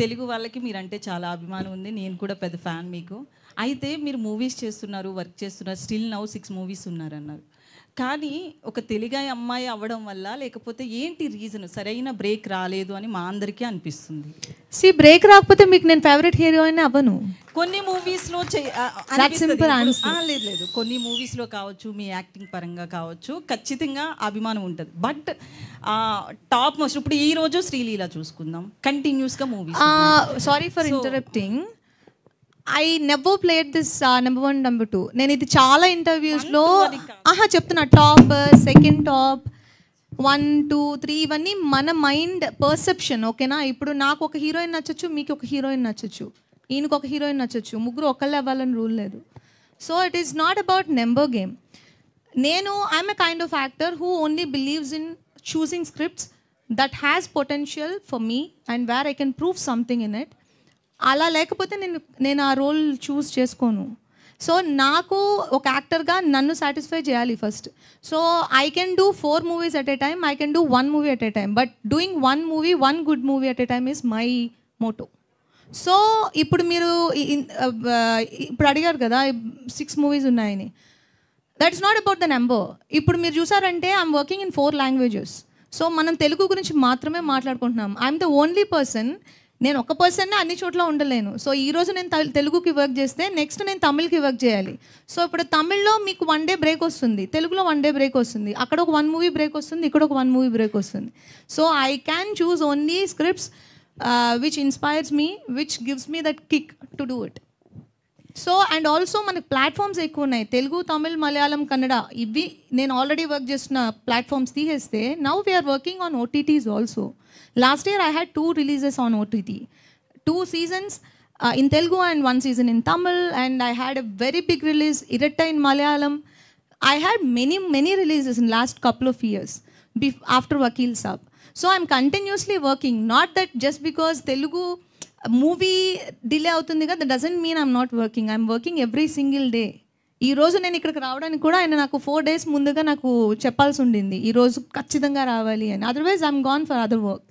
తెలుగు వాళ్ళకి మీరంటే చాలా అభిమానం ఉంది. నేను కూడా పెద్ద ఫ్యాన్ మీకు. అయితే మీరు మూవీస్ చేస్తున్నారు, వర్క్ చేస్తున్నారు. స్టిల్ నౌ 6 మూవీస్ ఉన్నారన్నారు. కానీ ఒక తెలుగాయి అమ్మాయి అవ్వడం వల్ల లేకపోతే ఏంటి రీజన్? సరైన బ్రేక్ రాలేదు అని మా అందరికీ అనిపిస్తుంది. బ్రేక్ రాకపోతే మీకు నేను ఫేవరెట్ హీరోయిన్ అవ్వను. కొన్ని మూవీస్లో లేదు కొన్ని మూవీస్లో కావచ్చు, మీ యాక్టింగ్ పరంగా కావచ్చు, ఖచ్చితంగా అభిమానం ఉంటుంది. బట్ టాప్ మోస్ట్ ఇప్పుడు ఈ రోజు శ్రీలీల చూసుకుందాం, కంటిన్యూస్గా movies. Sorry for interrupting. I never played this number 1 number 2. నేను ఇది చాలా ఇంటర్వ్యూస్లో చెప్తున్నా. టాప్, సెకండ్ టాప్, 1, 2, 3 ఇవన్నీ మన మైండ్ పర్సెప్షన్. ఓకేనా? ఇప్పుడు నాకు ఒక హీరోయిన్ నచ్చచ్చు, మీకు ఒక హీరోయిన్ నచ్చచ్చు, ఈయనకు ఒక హీరోయిన్ నచ్చచ్చు, ముగ్గురు ఒకళ్ళే అవ్వాలని రూల్ లేదు. So it is not about number game. I'm a kind of actor who only believes in choosing scripts that has potential for me and where I can prove something in it. అలా లేకపోతే నేను ఆ role చూస్ చేసుకోను. So నాకు ఒక యాక్టర్గా నన్ను satisfy చేయాలి first. So I can do 4 movies at a time, I can do 1 movie at a time, but doing 1 good movie at a time is my Moto. So ఇప్పుడు మీరు ఇప్పుడు అడిగారు కదా 6 మూవీస్ ఉన్నాయని. That is not about the number. ఇప్పుడు మీరు చూసారంటే I'm working in 4 languages. So మనం తెలుగు గురించి మాత్రమే మాట్లాడుకుంటున్నాం. I'm the only person. నేను ఒక పర్సన్నే అన్ని చోట్ల ఉండలేను. సో ఈరోజు నేను తెలుగుకి వర్క్ చేస్తే నెక్స్ట్ నేను తమిళ్కి వర్క్ చేయాలి. సో ఇప్పుడు తమిళ్లో మీకు 1 డే బ్రేక్ వస్తుంది, తెలుగులో 1 డే బ్రేక్ వస్తుంది, అక్కడ ఒక 1 మూవీ బ్రేక్ వస్తుంది, ఇక్కడ ఒక 1 మూవీ బ్రేక్ వస్తుంది. So I can choose only scripts which inspires me, which gives me that kick to do it. So and also మనకి ప్లాట్ఫామ్స్ ఎక్కువ ఉన్నాయి. తెలుగు, తమిళ్, మలయాళం, కన్నడ ఇవి నేను ఆల్రెడీ వర్క్ చేస్తున్న ప్లాట్ఫామ్స్ తీసేస్తే now we are working on OTTs also. Last year I had 2 releases on OTT, 2 seasons in Telugu and 1 season in Tamil, and I had a very big release, Iratta in Malayalam. I had many releases in last couple of years after Vakil Saab. So I'm continuously working. Not that just because Telugu movie delay అవుతుంది కదా, that doesn't mean I'm not working. I'm working every single day. ఈ రోజు నేను ఇక్కడికి రావడానికి కూడా ఆయన నాకు 4 days ముందుగా నాకు చెప్పాల్సి ఉండింది, ఈ రోజు ఖచ్చితంగా రావాలి అని. Otherwise I'm gone for other work.